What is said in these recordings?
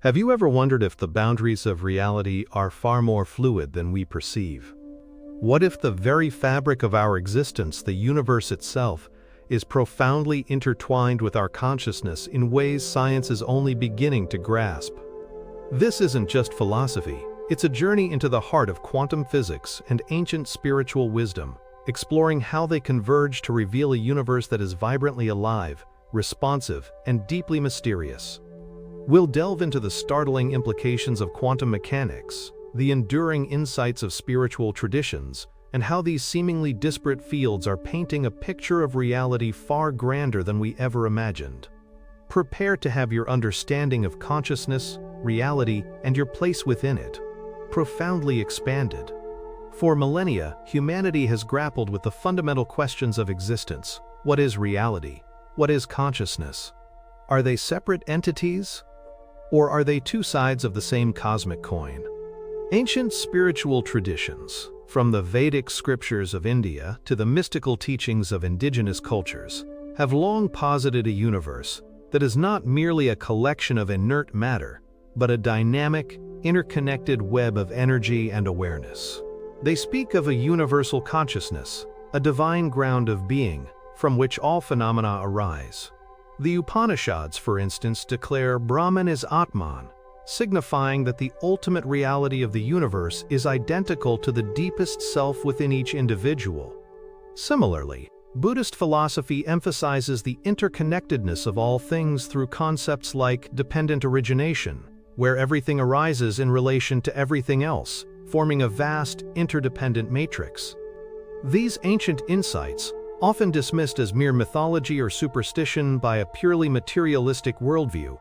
Have you ever wondered if the boundaries of reality are far more fluid than we perceive? What if the very fabric of our existence, the universe itself, is profoundly intertwined with our consciousness in ways science is only beginning to grasp? This isn't just philosophy, it's a journey into the heart of quantum physics and ancient spiritual wisdom, exploring how they converge to reveal a universe that is vibrantly alive, responsive, and deeply mysterious. We'll delve into the startling implications of quantum mechanics, the enduring insights of spiritual traditions, and how these seemingly disparate fields are painting a picture of reality far grander than we ever imagined. Prepare to have your understanding of consciousness, reality, and your place within it profoundly expanded. For millennia, humanity has grappled with the fundamental questions of existence. What is reality? What is consciousness? Are they separate entities? Or are they two sides of the same cosmic coin? Ancient spiritual traditions, from the Vedic scriptures of India to the mystical teachings of indigenous cultures, have long posited a universe that is not merely a collection of inert matter, but a dynamic, interconnected web of energy and awareness. They speak of a universal consciousness, a divine ground of being, from which all phenomena arise. The Upanishads, for instance, declare Brahman is Atman, signifying that the ultimate reality of the universe is identical to the deepest self within each individual. Similarly, Buddhist philosophy emphasizes the interconnectedness of all things through concepts like dependent origination, where everything arises in relation to everything else, forming a vast, interdependent matrix. These ancient insights, often dismissed as mere mythology or superstition by a purely materialistic worldview,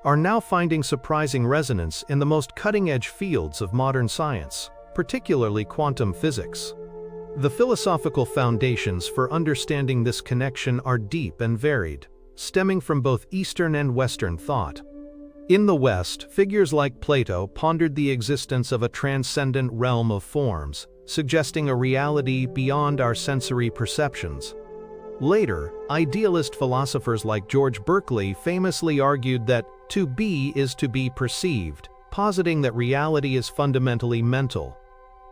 are now finding surprising resonance in the most cutting-edge fields of modern science, particularly quantum physics. The philosophical foundations for understanding this connection are deep and varied, stemming from both Eastern and Western thought. In the West, figures like Plato pondered the existence of a transcendent realm of forms, suggesting a reality beyond our sensory perceptions. Later, idealist philosophers like George Berkeley famously argued that to be is to be perceived, positing that reality is fundamentally mental.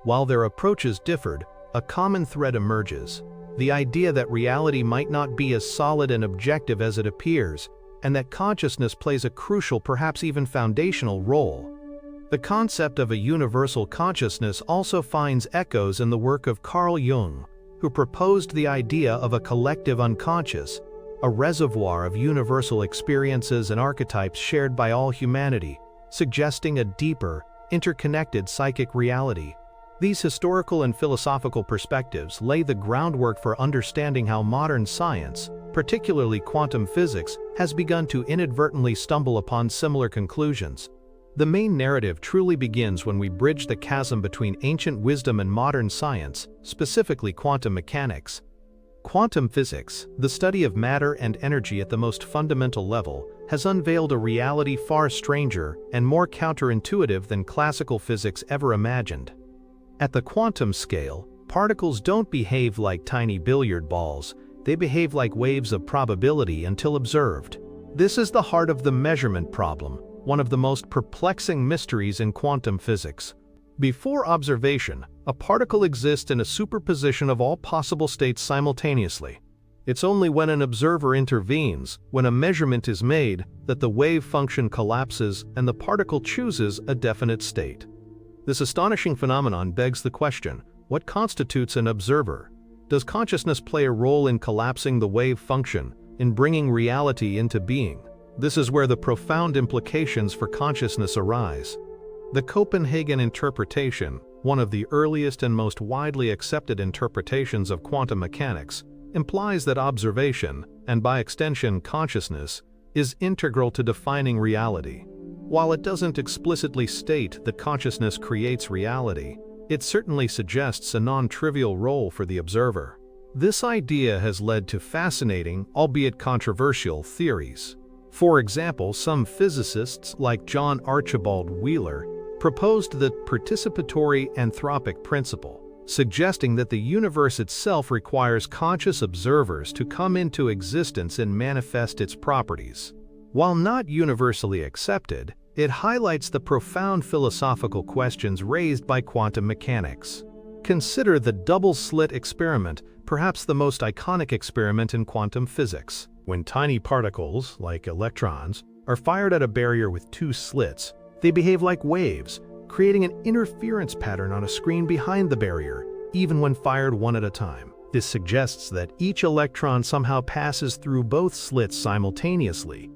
While their approaches differed, a common thread emerges: the idea that reality might not be as solid and objective as it appears, and that consciousness plays a crucial, perhaps even foundational role. The concept of a universal consciousness also finds echoes in the work of Carl Jung, who proposed the idea of a collective unconscious, a reservoir of universal experiences and archetypes shared by all humanity, suggesting a deeper, interconnected psychic reality. These historical and philosophical perspectives lay the groundwork for understanding how modern science, particularly quantum physics, has begun to inadvertently stumble upon similar conclusions. The main narrative truly begins when we bridge the chasm between ancient wisdom and modern science, specifically quantum mechanics. Quantum physics, the study of matter and energy at the most fundamental level, has unveiled a reality far stranger and more counterintuitive than classical physics ever imagined. At the quantum scale, particles don't behave like tiny billiard balls, they behave like waves of probability until observed. This is the heart of the measurement problem, one of the most perplexing mysteries in quantum physics. Before observation, a particle exists in a superposition of all possible states simultaneously. It's only when an observer intervenes, when a measurement is made, that the wave function collapses and the particle chooses a definite state. This astonishing phenomenon begs the question: what constitutes an observer? Does consciousness play a role in collapsing the wave function, in bringing reality into being? This is where the profound implications for consciousness arise. The Copenhagen interpretation, one of the earliest and most widely accepted interpretations of quantum mechanics, implies that observation, and by extension consciousness, is integral to defining reality. While it doesn't explicitly state that consciousness creates reality, it certainly suggests a non-trivial role for the observer. This idea has led to fascinating, albeit controversial, theories. For example, some physicists, like John Archibald Wheeler, proposed the participatory anthropic principle, suggesting that the universe itself requires conscious observers to come into existence and manifest its properties. While not universally accepted, It highlights the profound philosophical questions raised by quantum mechanics. Consider the double-slit experiment, perhaps the most iconic experiment in quantum physics. When tiny particles, like electrons, are fired at a barrier with two slits, they behave like waves, creating an interference pattern on a screen behind the barrier, even when fired one at a time. This suggests that each electron somehow passes through both slits simultaneously.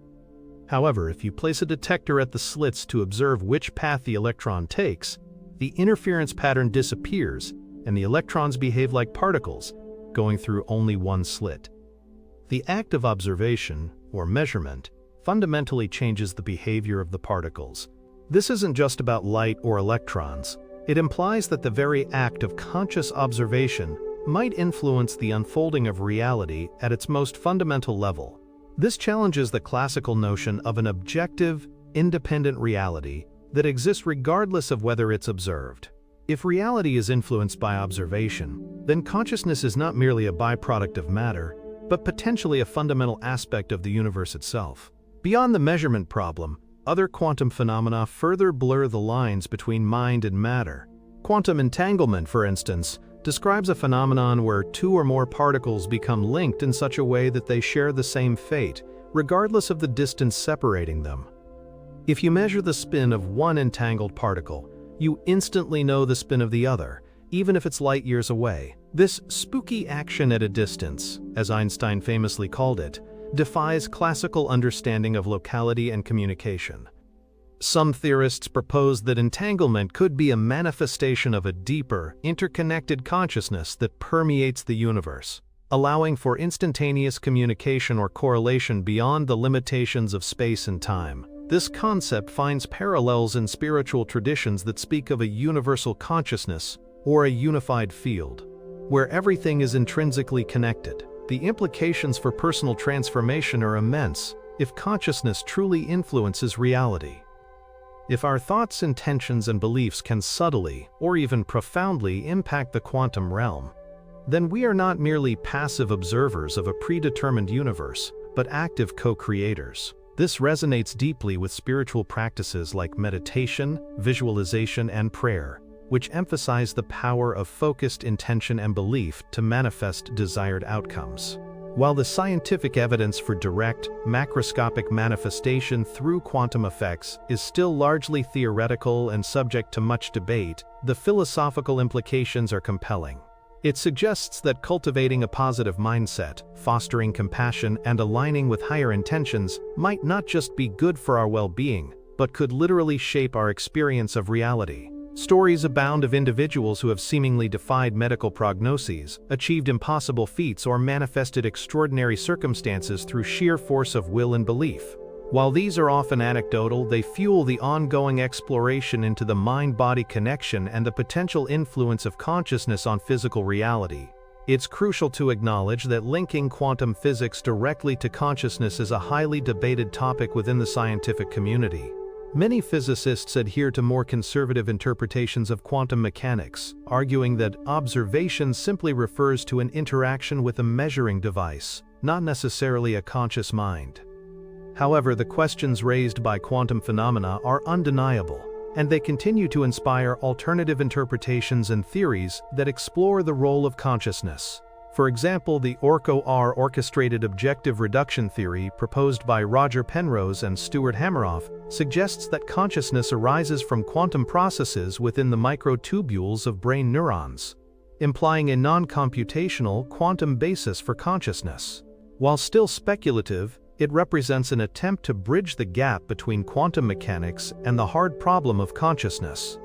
However, if you place a detector at the slits to observe which path the electron takes, the interference pattern disappears and the electrons behave like particles, going through only one slit. The act of observation, or measurement, fundamentally changes the behavior of the particles. This isn't just about light or electrons. It implies that the very act of conscious observation might influence the unfolding of reality at its most fundamental level. This challenges the classical notion of an objective, independent reality that exists regardless of whether it's observed. If reality is influenced by observation, then consciousness is not merely a byproduct of matter, but potentially a fundamental aspect of the universe itself. Beyond the measurement problem, other quantum phenomena further blur the lines between mind and matter. Quantum entanglement, for instance, describes a phenomenon where two or more particles become linked in such a way that they share the same fate, regardless of the distance separating them. If you measure the spin of one entangled particle, you instantly know the spin of the other, even if it's light years away. This spooky action at a distance, as Einstein famously called it, defies classical understanding of locality and communication. Some theorists propose that entanglement could be a manifestation of a deeper, interconnected consciousness that permeates the universe, allowing for instantaneous communication or correlation beyond the limitations of space and time. This concept finds parallels in spiritual traditions that speak of a universal consciousness or a unified field, where everything is intrinsically connected. The implications for personal transformation are immense if consciousness truly influences reality. If our thoughts, intentions, and beliefs can subtly, or even profoundly, impact the quantum realm, then we are not merely passive observers of a predetermined universe, but active co-creators. This resonates deeply with spiritual practices like meditation, visualization, and prayer, which emphasize the power of focused intention and belief to manifest desired outcomes. While the scientific evidence for direct, macroscopic manifestation through quantum effects is still largely theoretical and subject to much debate, the philosophical implications are compelling. It suggests that cultivating a positive mindset, fostering compassion, and aligning with higher intentions might not just be good for our well-being, but could literally shape our experience of reality. Stories abound of individuals who have seemingly defied medical prognoses, achieved impossible feats, or manifested extraordinary circumstances through sheer force of will and belief. While these are often anecdotal, they fuel the ongoing exploration into the mind-body connection and the potential influence of consciousness on physical reality. It's crucial to acknowledge that linking quantum physics directly to consciousness is a highly debated topic within the scientific community. Many physicists adhere to more conservative interpretations of quantum mechanics, arguing that observation simply refers to an interaction with a measuring device, not necessarily a conscious mind. However, the questions raised by quantum phenomena are undeniable, and they continue to inspire alternative interpretations and theories that explore the role of consciousness. For example, the ORCO-R orchestrated objective reduction theory proposed by Roger Penrose and Stuart Hameroff suggests that consciousness arises from quantum processes within the microtubules of brain neurons, implying a non-computational quantum basis for consciousness. While still speculative, it represents an attempt to bridge the gap between quantum mechanics and the hard problem of consciousness.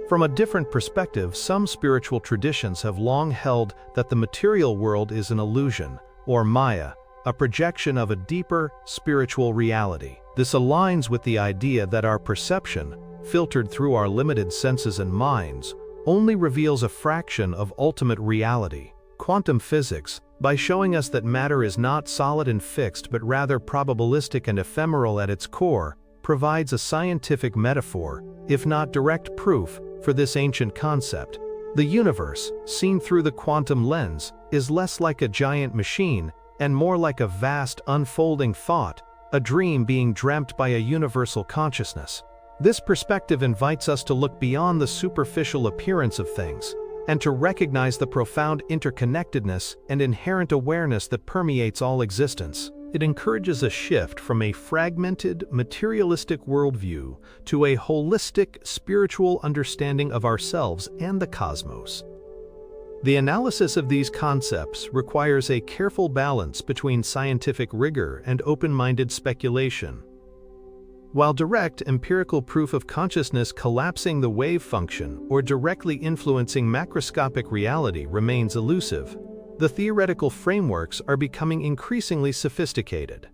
From a different perspective, some spiritual traditions have long held that the material world is an illusion, or Maya, a projection of a deeper, spiritual reality. This aligns with the idea that our perception, filtered through our limited senses and minds, only reveals a fraction of ultimate reality. Quantum physics, by showing us that matter is not solid and fixed but rather probabilistic and ephemeral at its core, provides a scientific metaphor, if not direct proof, for this ancient concept. The universe, seen through the quantum lens, is less like a giant machine and more like a vast unfolding thought, a dream being dreamt by a universal consciousness. This perspective invites us to look beyond the superficial appearance of things and to recognize the profound interconnectedness and inherent awareness that permeates all existence. It encourages a shift from a fragmented, materialistic worldview to a holistic, spiritual understanding of ourselves and the cosmos. The analysis of these concepts requires a careful balance between scientific rigor and open-minded speculation. While direct empirical proof of consciousness collapsing the wave function or directly influencing macroscopic reality remains elusive, the theoretical frameworks are becoming increasingly sophisticated.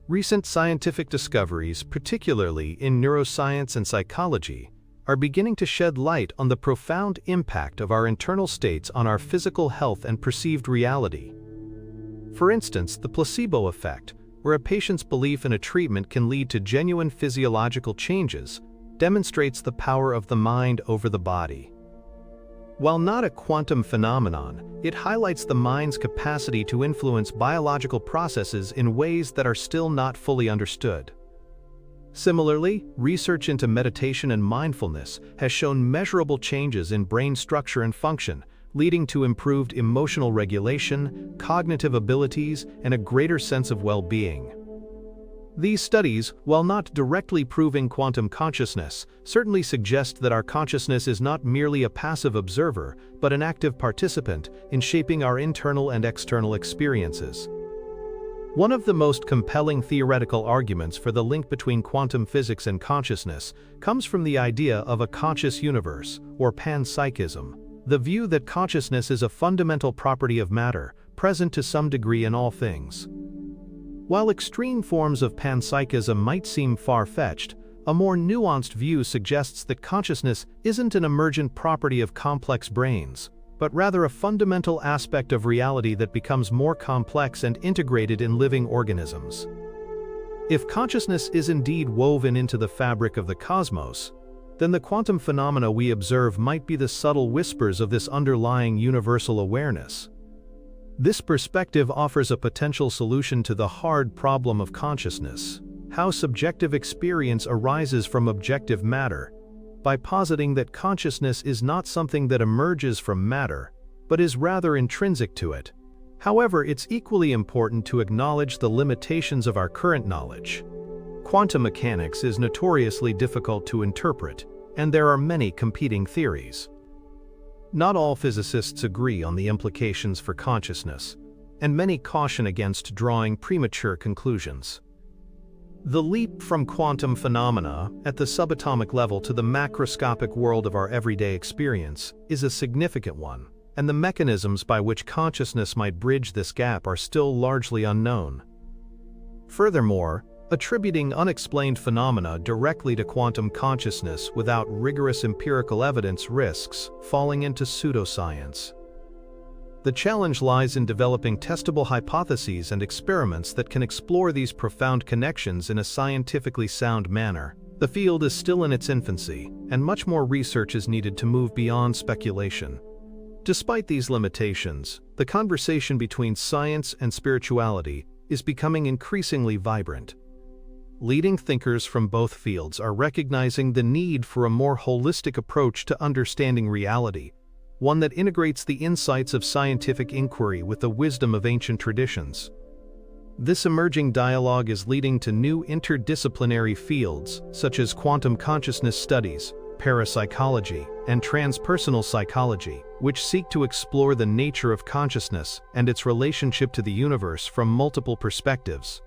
Recent scientific discoveries, particularly in neuroscience and psychology, are beginning to shed light on the profound impact of our internal states on our physical health and perceived reality. For instance, the placebo effect, where a patient's belief in a treatment can lead to genuine physiological changes, demonstrates the power of the mind over the body. While not a quantum phenomenon, it highlights the mind's capacity to influence biological processes in ways that are still not fully understood. Similarly, research into meditation and mindfulness has shown measurable changes in brain structure and function, leading to improved emotional regulation, cognitive abilities, and a greater sense of well-being. These studies, while not directly proving quantum consciousness, certainly suggest that our consciousness is not merely a passive observer, but an active participant in shaping our internal and external experiences. One of the most compelling theoretical arguments for the link between quantum physics and consciousness comes from the idea of a conscious universe, or panpsychism, the view that consciousness is a fundamental property of matter, present to some degree in all things. While extreme forms of panpsychism might seem far-fetched, a more nuanced view suggests that consciousness isn't an emergent property of complex brains, but rather a fundamental aspect of reality that becomes more complex and integrated in living organisms. If consciousness is indeed woven into the fabric of the cosmos, then the quantum phenomena we observe might be the subtle whispers of this underlying universal awareness. This perspective offers a potential solution to the hard problem of consciousness, how subjective experience arises from objective matter, by positing that consciousness is not something that emerges from matter, but is rather intrinsic to it. However, it's equally important to acknowledge the limitations of our current knowledge. Quantum mechanics is notoriously difficult to interpret, and there are many competing theories. Not all physicists agree on the implications for consciousness, and many caution against drawing premature conclusions. The leap from quantum phenomena at the subatomic level to the macroscopic world of our everyday experience is a significant one, and the mechanisms by which consciousness might bridge this gap are still largely unknown. Furthermore, attributing unexplained phenomena directly to quantum consciousness without rigorous empirical evidence risks falling into pseudoscience. The challenge lies in developing testable hypotheses and experiments that can explore these profound connections in a scientifically sound manner. The field is still in its infancy, and much more research is needed to move beyond speculation. Despite these limitations, the conversation between science and spirituality is becoming increasingly vibrant. Leading thinkers from both fields are recognizing the need for a more holistic approach to understanding reality, one that integrates the insights of scientific inquiry with the wisdom of ancient traditions. This emerging dialogue is leading to new interdisciplinary fields such as quantum consciousness studies, parapsychology, and transpersonal psychology, which seek to explore the nature of consciousness and its relationship to the universe from multiple perspectives.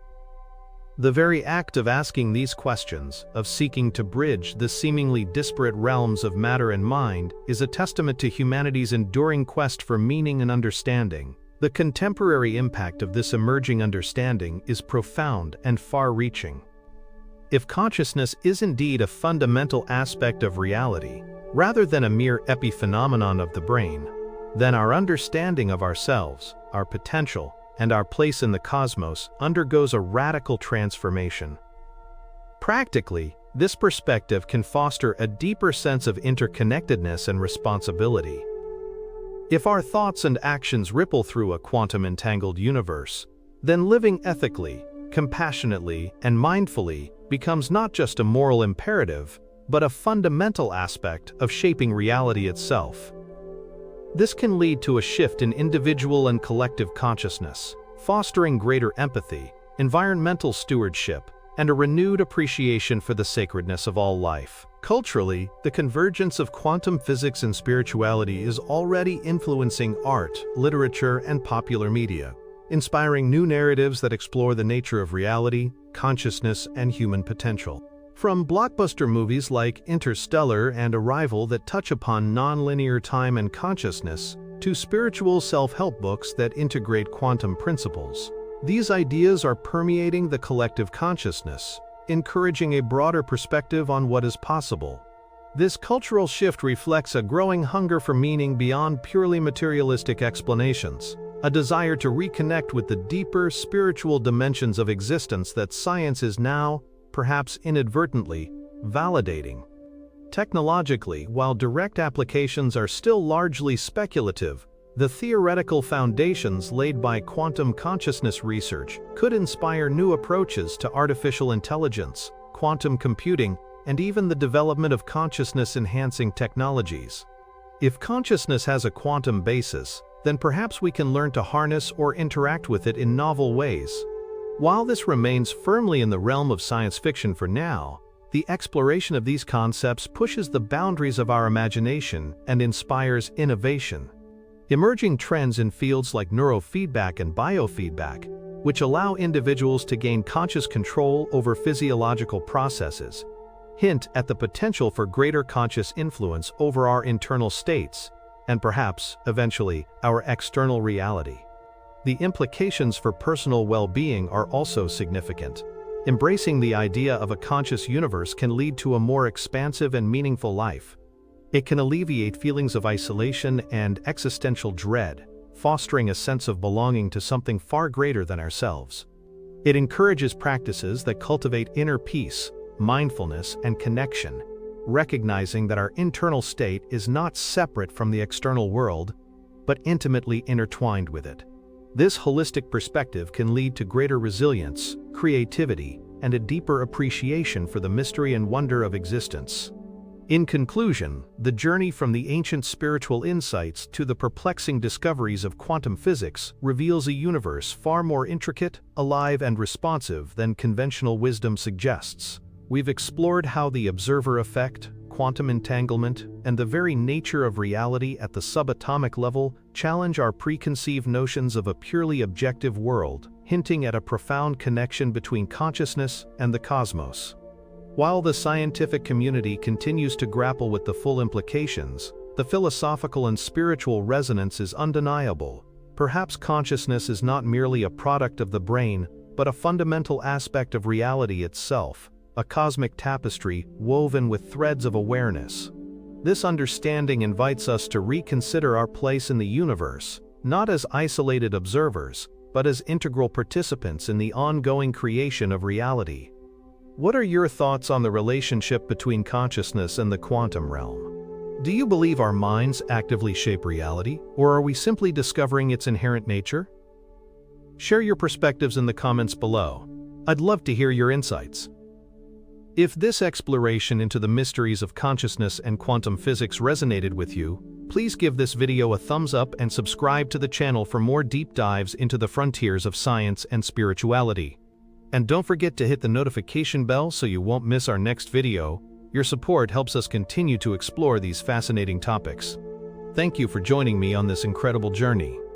The very act of asking these questions, of seeking to bridge the seemingly disparate realms of matter and mind, is a testament to humanity's enduring quest for meaning and understanding. The contemporary impact of this emerging understanding is profound and far-reaching. If consciousness is indeed a fundamental aspect of reality, rather than a mere epiphenomenon of the brain, then our understanding of ourselves, our potential, and our place in the cosmos undergoes a radical transformation. Practically, this perspective can foster a deeper sense of interconnectedness and responsibility. If our thoughts and actions ripple through a quantum-entangled universe, then living ethically, compassionately, and mindfully becomes not just a moral imperative, but a fundamental aspect of shaping reality itself. This can lead to a shift in individual and collective consciousness, fostering greater empathy, environmental stewardship, and a renewed appreciation for the sacredness of all life. Culturally, the convergence of quantum physics and spirituality is already influencing art, literature, and popular media, inspiring new narratives that explore the nature of reality, consciousness, and human potential. From blockbuster movies like Interstellar and Arrival that touch upon nonlinear time and consciousness, to spiritual self-help books that integrate quantum principles, these ideas are permeating the collective consciousness, encouraging a broader perspective on what is possible. This cultural shift reflects a growing hunger for meaning beyond purely materialistic explanations, a desire to reconnect with the deeper spiritual dimensions of existence that science is now, perhaps inadvertently, validating. Technologically, while direct applications are still largely speculative, the theoretical foundations laid by quantum consciousness research could inspire new approaches to artificial intelligence, quantum computing, and even the development of consciousness-enhancing technologies. If consciousness has a quantum basis, then perhaps we can learn to harness or interact with it in novel ways. While this remains firmly in the realm of science fiction for now, the exploration of these concepts pushes the boundaries of our imagination and inspires innovation. Emerging trends in fields like neurofeedback and biofeedback, which allow individuals to gain conscious control over physiological processes, hint at the potential for greater conscious influence over our internal states, and perhaps, eventually, our external reality. The implications for personal well-being are also significant. Embracing the idea of a conscious universe can lead to a more expansive and meaningful life. It can alleviate feelings of isolation and existential dread, fostering a sense of belonging to something far greater than ourselves. It encourages practices that cultivate inner peace, mindfulness, and connection, recognizing that our internal state is not separate from the external world, but intimately intertwined with it. This holistic perspective can lead to greater resilience, creativity, and a deeper appreciation for the mystery and wonder of existence. In conclusion, the journey from the ancient spiritual insights to the perplexing discoveries of quantum physics reveals a universe far more intricate, alive, and responsive than conventional wisdom suggests. We've explored how the observer effect, quantum entanglement, and the very nature of reality at the subatomic level challenge our preconceived notions of a purely objective world, hinting at a profound connection between consciousness and the cosmos. While the scientific community continues to grapple with the full implications, the philosophical and spiritual resonance is undeniable. Perhaps consciousness is not merely a product of the brain, but a fundamental aspect of reality itself, a cosmic tapestry woven with threads of awareness. This understanding invites us to reconsider our place in the universe, not as isolated observers, but as integral participants in the ongoing creation of reality. What are your thoughts on the relationship between consciousness and the quantum realm? Do you believe our minds actively shape reality, or are we simply discovering its inherent nature? Share your perspectives in the comments below. I'd love to hear your insights. If this exploration into the mysteries of consciousness and quantum physics resonated with you, please give this video a thumbs up and subscribe to the channel for more deep dives into the frontiers of science and spirituality. And don't forget to hit the notification bell so you won't miss our next video. Your support helps us continue to explore these fascinating topics. Thank you for joining me on this incredible journey.